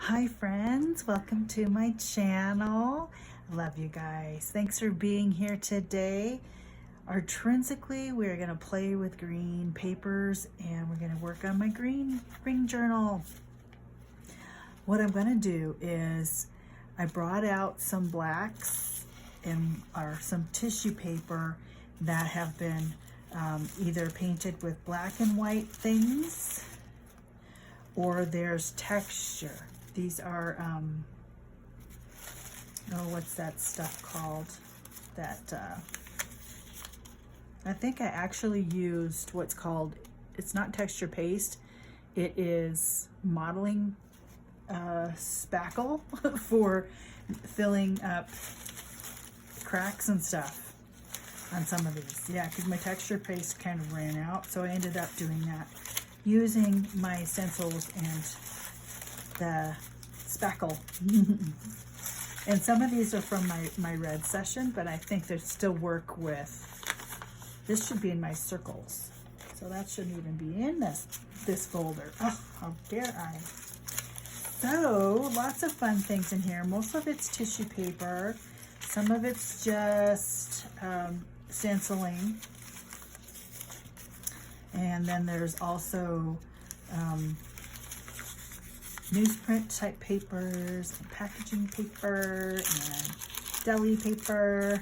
Hi friends, welcome to my channel. I love you guys. Thanks for being here today. Intrinsically, we're going to play with green papers and we're going to work on my green ring journal. What I'm going to do is I brought out some blacks or some tissue paper that have been either painted with black and white things or there's texture. These are, what's that stuff called? I think I actually used what's called, it's not texture paste, it is modeling spackle for filling up cracks and stuff on some of these. Yeah, because my texture paste kind of ran out, so I ended up doing that using my stencils and the spackle. And some of these are from my red session, but I think they still work with, this should be in my circles. So that shouldn't even be in this folder. Oh, how dare I. So lots of fun things in here. Most of it's tissue paper. Some of it's just stenciling. And then there's also newsprint type papers and packaging paper and deli paper.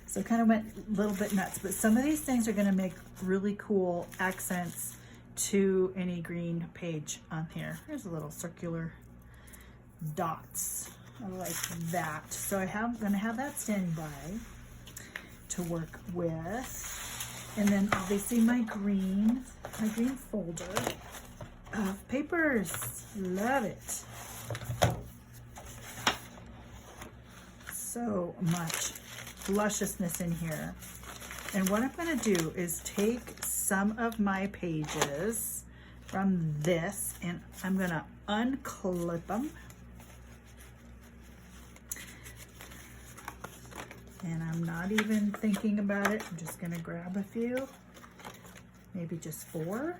So kind of went a little bit nuts, but some of these things are going to make really cool accents to any green page on here. Here's a little circular dots. I like that. So I'm going to have that standing by to work with. And then obviously my green folder of papers. Love it. So much lusciousness in here. And what I'm going to do is take some of my pages from this and I'm going to unclip them. And I'm not even thinking about it. I'm just going to grab a few, maybe just 4.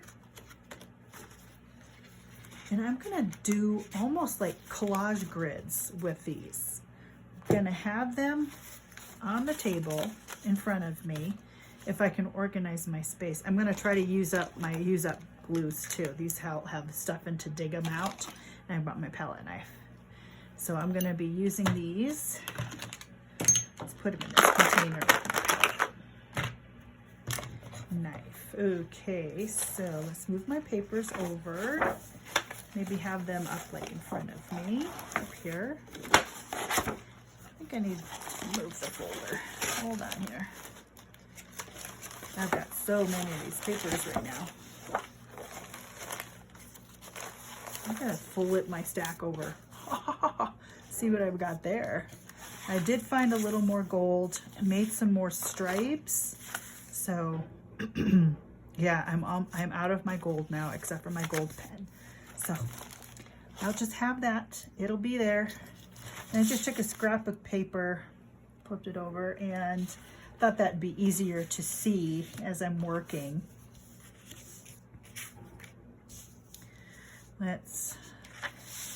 And I'm going to do almost like collage grids with these. I'm going to have them on the table in front of me if I can organize my space. I'm going to try to use up my glues too. These have stuff in to dig them out. And I brought my palette knife. So I'm going to be using these. Let's put them in this container. Knife. Okay, so let's move my papers over. Maybe have them up like in front of me, up here. I think I need to move the folder. Hold on here. I've got so many of these papers right now. I'm gonna flip my stack over. See what I've got there. I did find a little more gold, made some more stripes. So yeah, I'm out of my gold now, except for my gold pen. So I'll just have that. It'll be there. And I just took a scrap of paper, flipped it over, and thought that'd be easier to see as I'm working. Let's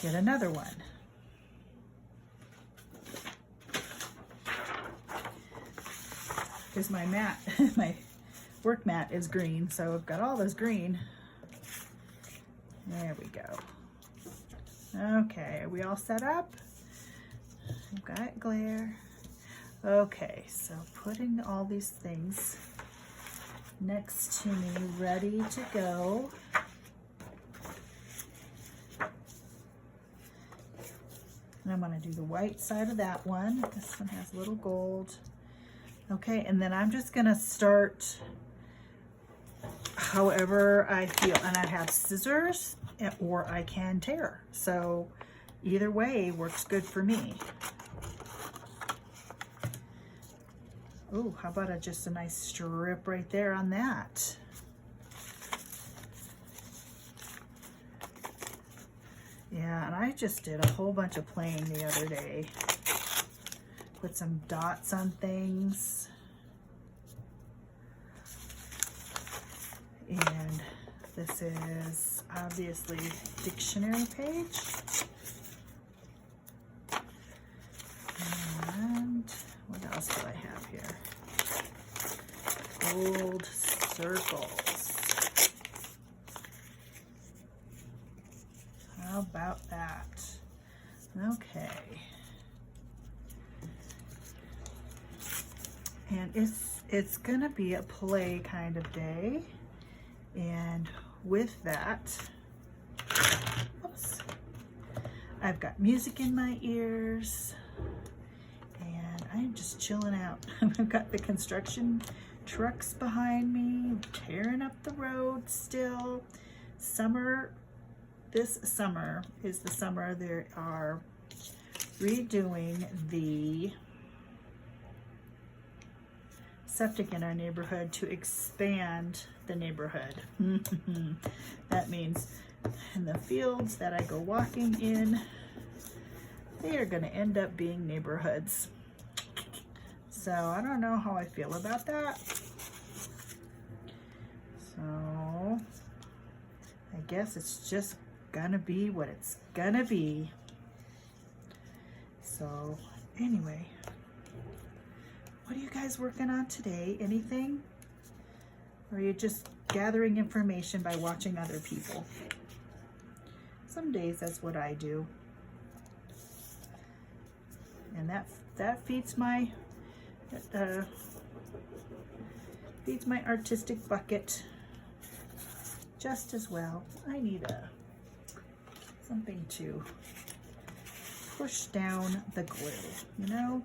get another one. Because my mat, my work mat is green, so I've got all this green. There we go. Okay, are we all set up? I've got glare. Okay, so putting all these things next to me, ready to go. And I'm going to do the white side of that one. This one has a little gold. Okay, and then I'm just going to start however I feel. And I have scissors or I can tear. So either way works good for me. Oh, how about just a nice strip right there on that? Yeah, and I just did a whole bunch of playing the other day. Put some dots on things. And This is obviously dictionary page. And what else do I have here? Gold circles. How about that? Okay. And it's gonna be a play kind of day. And with that, oops, I've got music in my ears and I'm just chilling out. I've got the construction trucks behind me, tearing up the road still. Summer, this summer is the summer they are redoing the septic in our neighborhood to expand the neighborhood. That means in the fields that I go walking in, they are going to end up being neighborhoods. So I don't know how I feel about that. So I guess it's just gonna be what it's gonna be. So anyway, what are you guys working on today? Anything? Or are you just gathering information by watching other people? Some days that's what I do. And that feeds my artistic bucket just as well. I need something to push down the glue, you know?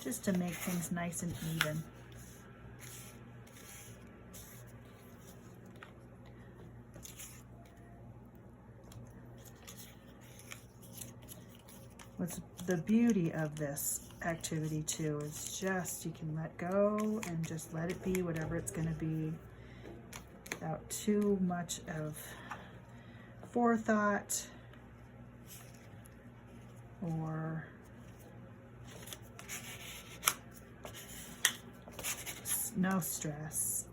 Just to make things nice and even. What's the beauty of this activity too is just you can let go and just let it be whatever it's going to be without too much of forethought or no stress.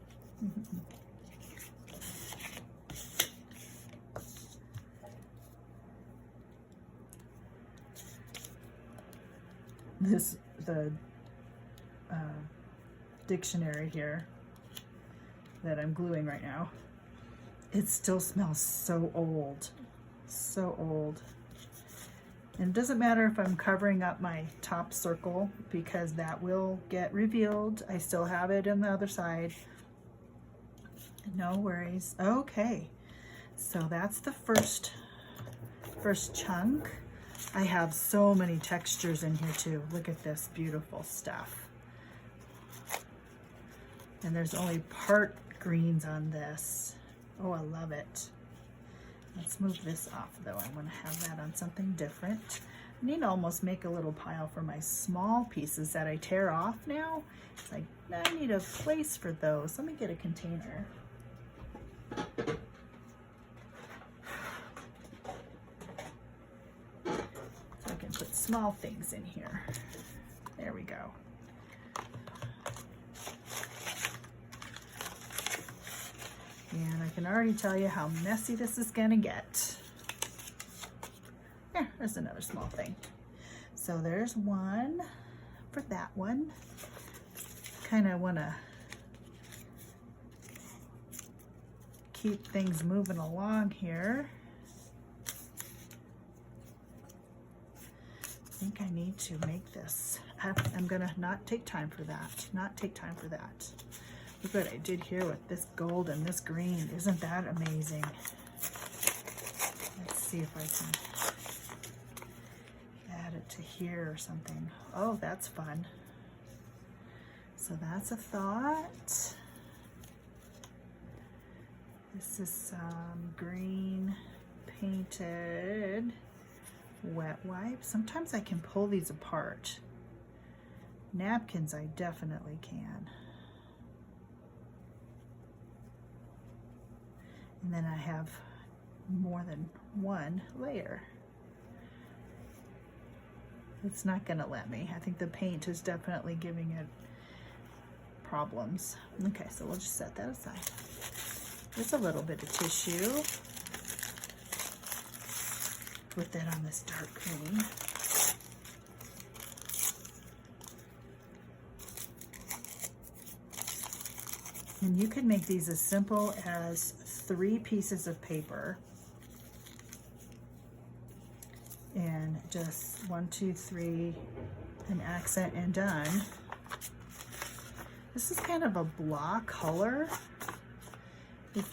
The dictionary here that I'm gluing right now, it still smells so old, so old. And it doesn't matter if I'm covering up my top circle because that will get revealed. I still have it on the other side. No worries. Okay, so that's the first chunk. I have so many textures in here too. Look at this beautiful stuff. And there's only part greens on this. Oh, I love it. Let's move this off though. I want to have that on something different. I need to almost make a little pile for my small pieces that I tear off now. It's like, I need a place for those. Let me get a container. Put small things in here. There we go. And I can already tell you how messy this is gonna get. Yeah, there's another small thing. So there's one for that one. Kind of want to keep things moving along here. I think I need to make this. I'm gonna not take time for that. Not take time for that. Look what I did here with this gold and this green. Isn't that amazing? Let's see if I can add it to here or something. Oh, that's fun. So that's a thought. This is some green painted wet wipe. Sometimes I can pull these apart. Napkins I definitely can. And then I have more than one layer. It's not gonna let me. I think the paint is definitely giving it problems. Okay, so we'll just set that aside. Just a little bit of tissue. Put that on this dark green. And you can make these as simple as 3 pieces of paper. And just 1, 2, 3, an accent and done. This is kind of a blah color,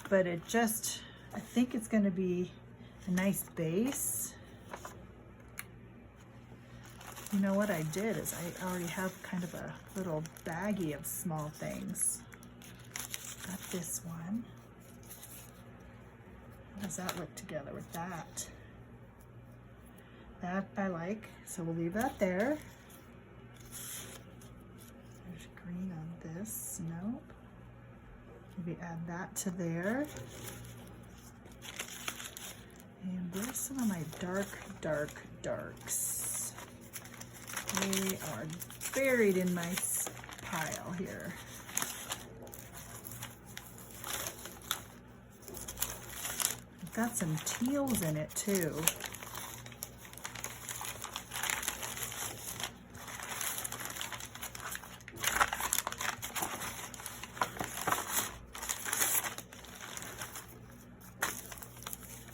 but it just, I think it's going to be a nice base. You know what I did is I already have kind of a little baggie of small things. Got this one. How does that look together with that? That I like, so we'll leave that there. There's green on this, nope. Maybe add that to there. And where's some of my darks? They are buried in my pile here. I've got some teals in it too.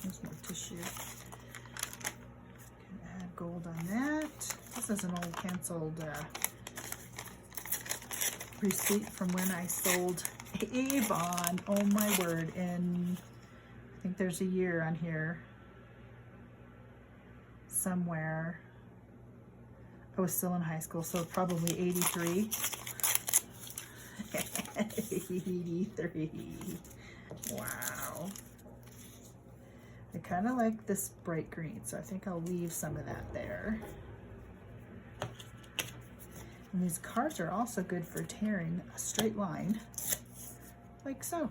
There's more tissue. Can add gold on that. This is an old canceled receipt from when I sold Avon. Oh my word. And I think there's a year on here somewhere. I was still in high school, so probably 83. 83. Wow. I kind of like this bright green, so I think I'll leave some of that there. And these cards are also good for tearing a straight line, like so.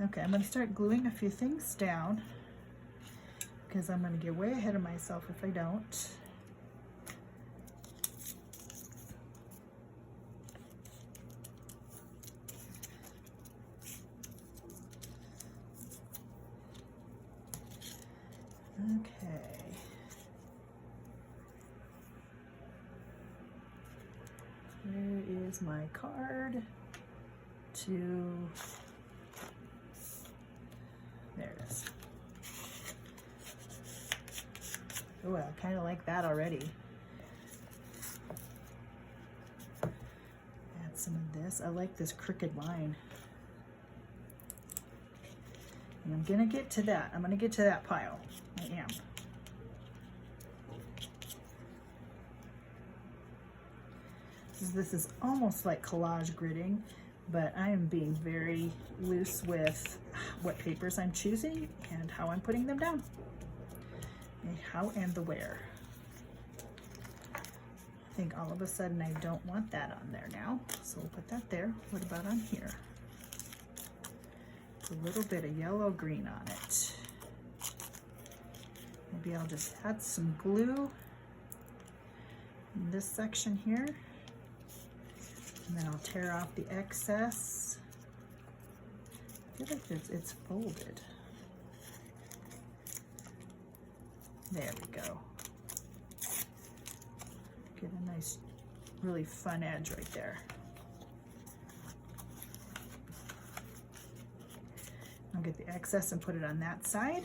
Okay, I'm going to start gluing a few things down because I'm going to get way ahead of myself if I don't. Okay. Where is my card? There it is. Oh, I kind of like that already. Add some of this. I like this crooked line. And I'm gonna get to that. I'm gonna get to that pile. I am. This is almost like collage gridding, but I am being very loose with what papers I'm choosing and how I'm putting them down. And how and the where. I think all of a sudden I don't want that on there now, so we'll put that there. What about on here? A little bit of yellow green on it. Maybe I'll just add some glue in this section here. And then I'll tear off the excess. I feel like it's folded. There we go. Get a nice, really fun edge right there. I'll get the excess and put it on that side.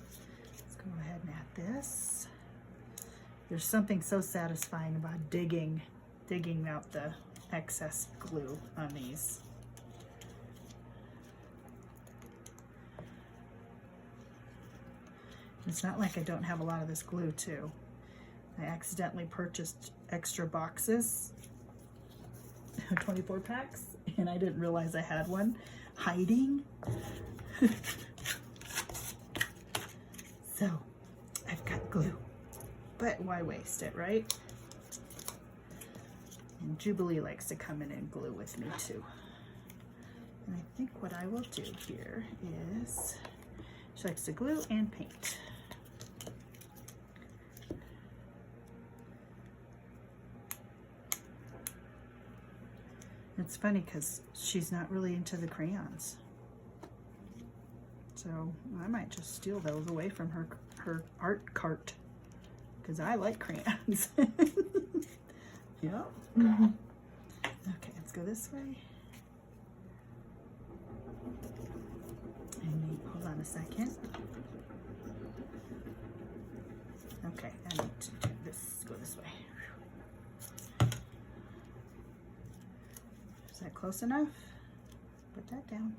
Let's go ahead and add this. There's something so satisfying about digging out the excess glue on these. It's not like I don't have a lot of this glue too. I accidentally purchased extra boxes, 24 packs, and I didn't realize I had one hiding. So I've got glue, but why waste it, right? And Jubilee likes to come in and glue with me too. And I think what I will do here is, she likes to glue and paint. It's funny because she's not really into the crayons. So I might just steal those away from her art cart because I like crayons. Yep. Okay, let's go this way. And hold on a second. Okay, I need to do this, go this way. Is that close enough? Put that down.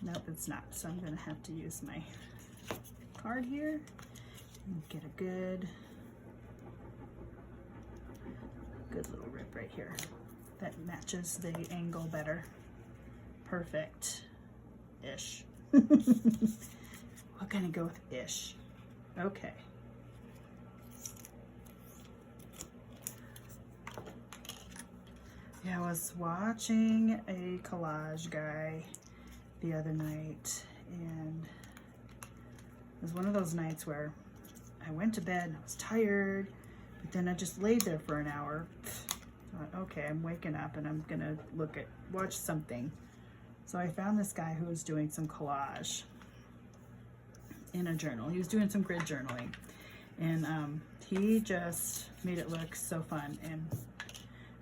Nope, it's not. So I'm gonna have to use my card here and get a good little rip right here. That matches the angle better. Perfect-ish. We're gonna go with ish. Okay. Yeah, I was watching a collage guy the other night, and it was one of those nights where I went to bed and I was tired, but then I just laid there for an hour. Thought, okay, I'm waking up and I'm gonna watch something. So I found this guy who was doing some collage in a journal. He was doing some grid journaling, and he just made it look so fun. And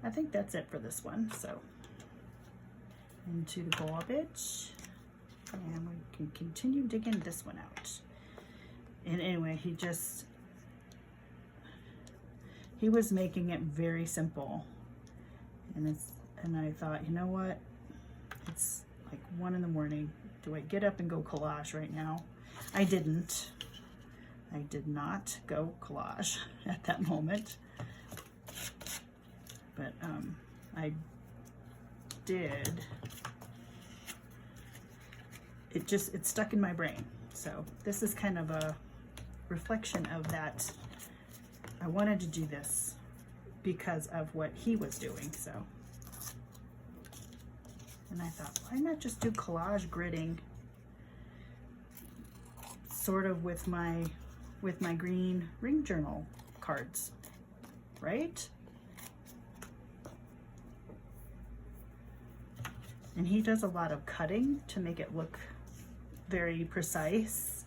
I think that's it for this one. So into the garbage, and we can continue digging this one out. And anyway, he was making it very simple, and I thought, you know what, it's like 1 in the morning. Do I get up and go collage right now? I didn't. I did not go collage at that moment, but I did. It stuck in my brain. So this is kind of a reflection of that. I wanted to do this because of what he was doing. So, and I thought, why not just do collage gridding, sort of with my green ring journal cards, right? And he does a lot of cutting to make it look very precise.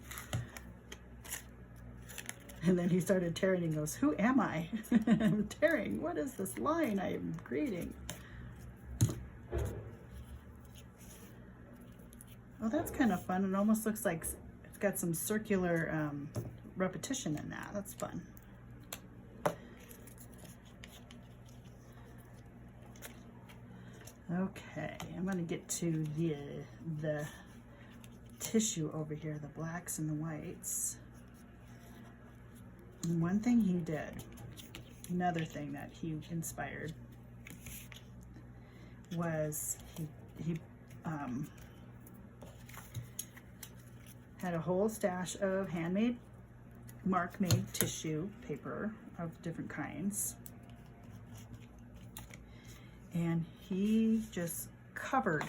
And then he started tearing and goes, who am I? I'm tearing. What is this line I am creating? Oh, that's kind of fun. It almost looks like it's got some circular repetition in that. That's fun. Okay, I'm going to get to the tissue over here, the blacks and the whites. And one thing he did, another thing that he inspired, was he had a whole stash of handmade, mark-made tissue paper of different kinds. And he just covered.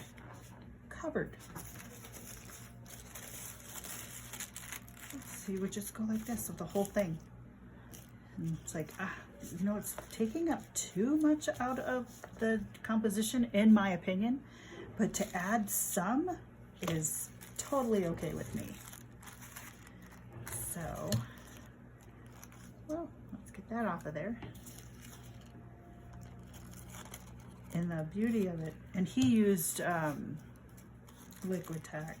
So you would just go like this with the whole thing. And it's like, you know, it's taking up too much out of the composition, in my opinion, but to add some is totally okay with me. So, well, let's get that off of there. And the beauty of it, and he used Liquitex.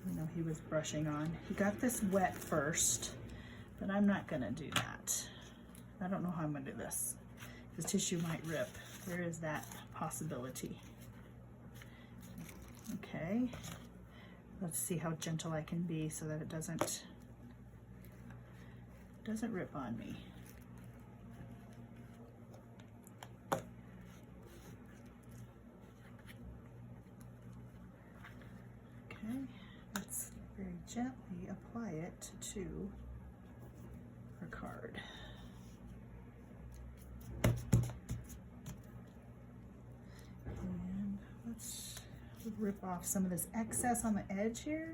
You know, he was brushing on. He got this wet first, but I'm not gonna do that. I don't know how I'm gonna do this. The tissue might rip. There is that possibility. Okay, let's see how gentle I can be so that it doesn't rip on me. Okay, let's very gently apply it to our card. And let's rip off some of this excess on the edge here.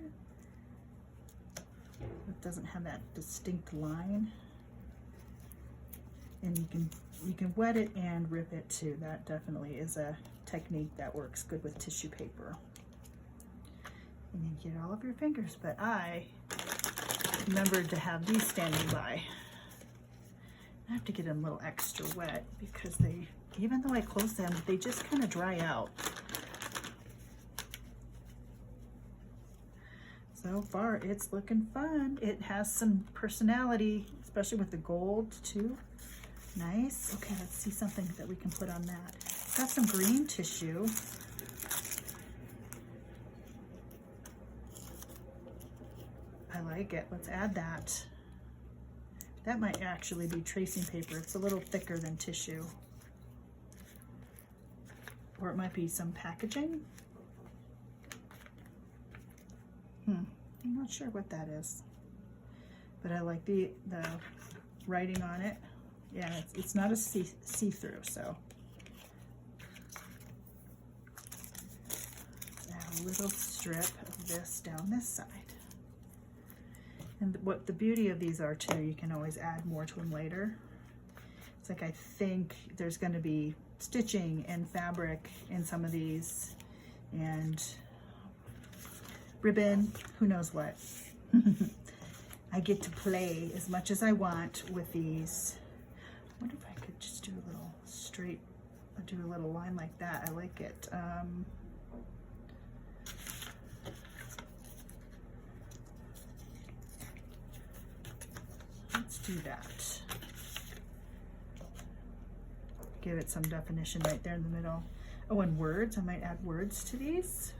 It doesn't have that distinct line. And you can you can wet it and rip it too. That definitely is a technique that works good with tissue paper. And you get all of your fingers, but I remembered to have these standing by. I have to get them a little extra wet because they, even though I close them, they just kind of dry out. So far, it's looking fun. It has some personality, especially with the gold too. Nice. Okay, let's see something that we can put on that. It's got some green tissue. I like it. Let's add that. That might actually be tracing paper. It's a little thicker than tissue. Or it might be some packaging. I'm not sure what that is. But I like the writing on it. Yeah, it's not a see-through, so. Add a little strip of this down this side. And what the beauty of these are too, you can always add more to them later. It's like I think there's going to be stitching and fabric in some of these, and ribbon, who knows what. I get to play as much as I want with these. I wonder if I could just do a little straight, do a little line like that. I like it. Let's do that. Give it some definition right there in the middle. Oh, and words. I might add words to these.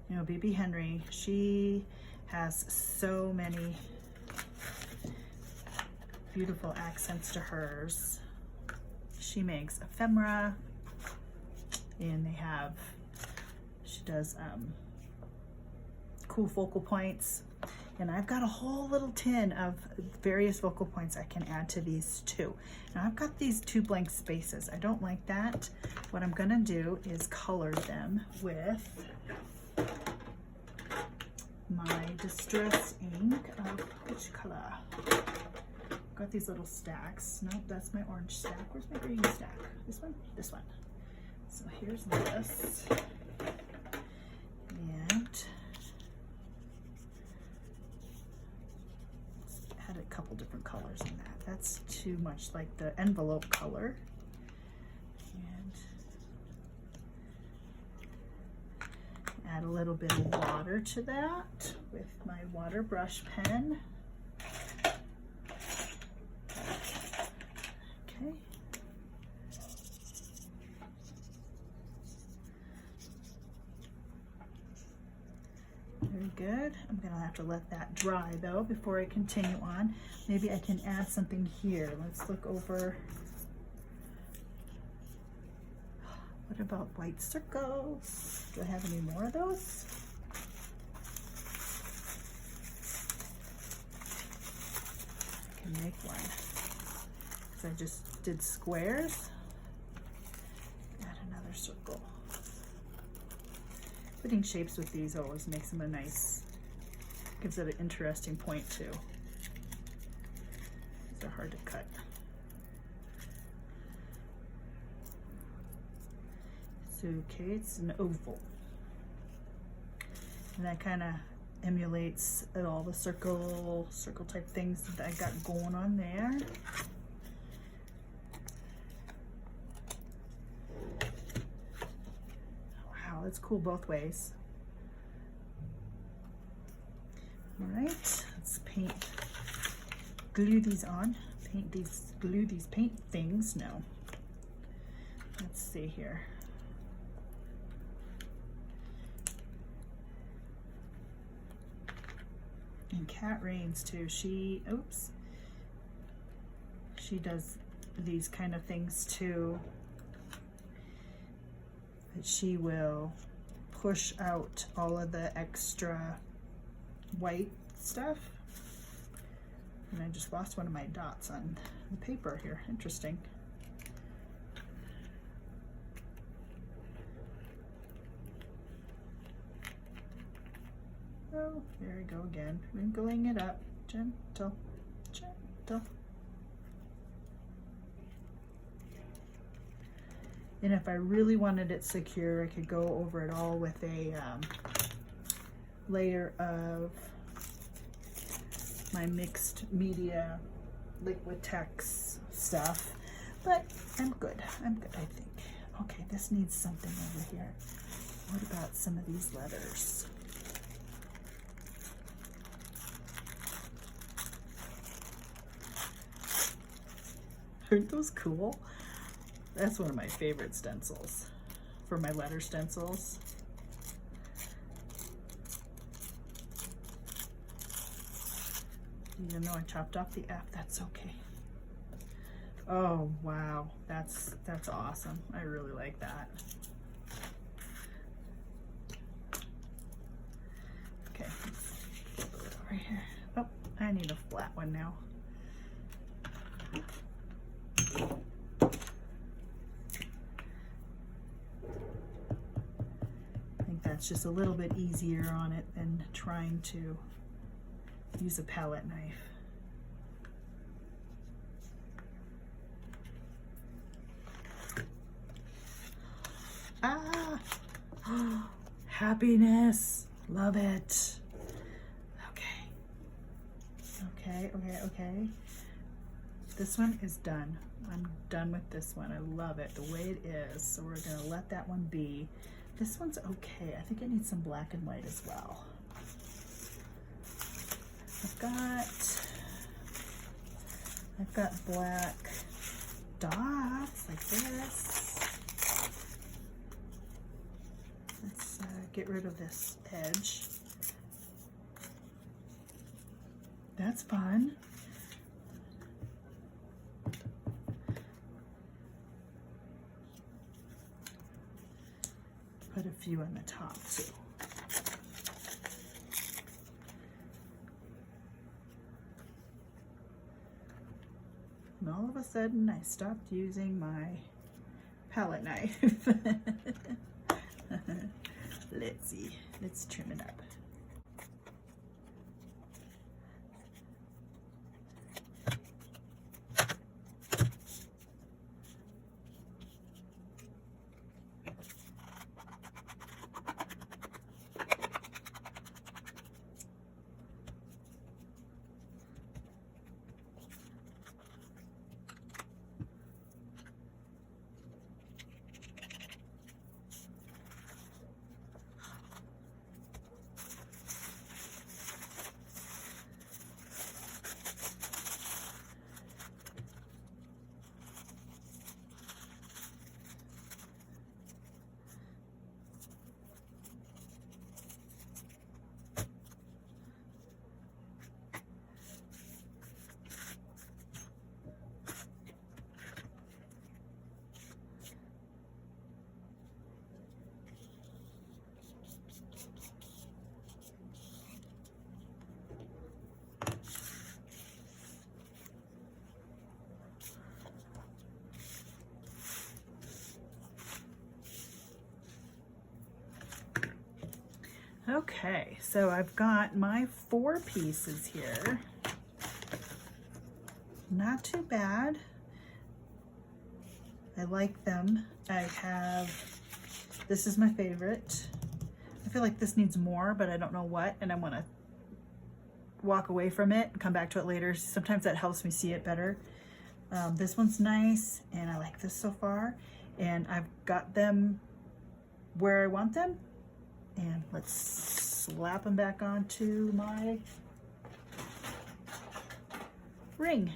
You know, BB Henry, she has so many beautiful accents to hers. She makes ephemera, and she does cool focal points. And I've got a whole little tin of various focal points I can add to these too. Now I've got these 2 blank spaces. I don't like that. What I'm gonna do is color them with my Distress ink of which color? Got these little stacks. Nope, that's my orange stack. Where's my green stack? This one? This one. So here's this. And add a couple different colors in that. That's too much like the envelope color. And add a little bit of water to that with my water brush pen. Okay. Very good. I'm gonna have to let that dry though before I continue on. Maybe I can add something here. Let's look over. What about white circles? Do I have any more of those? I can make one. So I just did squares. Add another circle. Putting shapes with these always makes them a nice, gives it an interesting point too. These are hard to cut. So, okay, it's an oval. And that kind of emulates all the circle type things that I got going on there. Wow, that's cool both ways. All right, let's glue these on. Glue these paint things. No. Let's see here. And Cat Rains too, she does these kind of things too. But she will push out all of the extra white stuff. And I just lost one of my dots on the paper here. Interesting. Oh, there we go again. Wrinkling it up. Gentle, gentle. And if I really wanted it secure, I could go over it all with a layer of my mixed media Liquitex stuff. But I'm good, I think. Okay, this needs something over here. What about some of these letters? Aren't those cool? That's one of my favorite stencils for my letter stencils. Even though I chopped off the F, that's okay. Oh wow, that's awesome. I really like that. Okay, put it over here. Oh, I need a flat one now. I think that's just a little bit easier on it than trying to use a palette knife. Ah, happiness, love it. Okay. This one is done. I'm done with this one. I love it the way it is. So we're gonna let that one be. This one's okay. I think it needs some black and white as well. I've got black dots like this. Let's get rid of this edge. That's fun. Put a few on the top too. And all of a sudden I stopped using my palette knife. Let's see, let's trim it up. Okay, so I've got my 4 pieces here. Not too bad. I like them. I have, this is my favorite. I feel like this needs more, but I don't know what, and I want to walk away from it and come back to it later. Sometimes that helps me see it better. This one's nice, and I like this so far. And I've got them where I want them. And let's slap them back onto my ring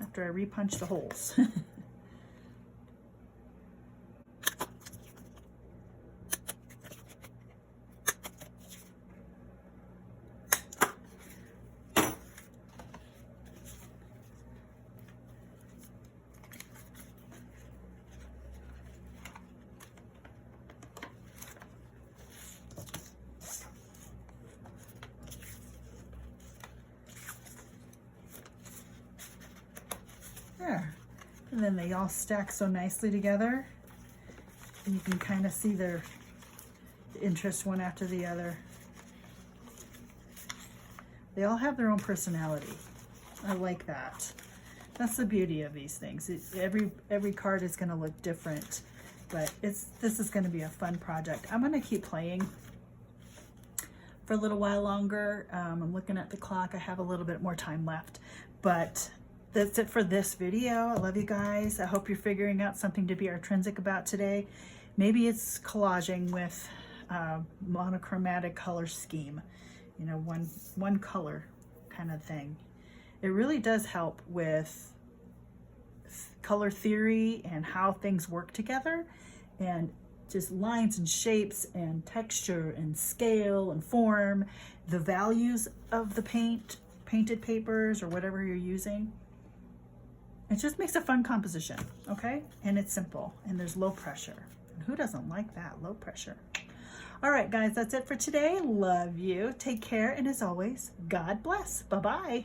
after I repunch the holes. There. And then they all stack so nicely together. And you can kind of see their interest one after the other. They all have their own personality. I like that. That's the beauty of these things. Every card is going to look different but this is going to be a fun project. I'm going to keep playing for a little while longer. I'm looking at the clock. I have a little bit more time left, but that's it for this video. I love you guys. I hope you're figuring out something to be intrinsic about today. Maybe it's collaging with monochromatic color scheme, you know, one color kind of thing. It really does help with color theory and how things work together, and just lines and shapes and texture and scale and form, the values of the painted papers or whatever you're using. It just makes a fun composition, okay? And it's simple, and there's low pressure. And who doesn't like that, low pressure? All right, guys, that's it for today. Love you. Take care, and as always, God bless. Bye-bye.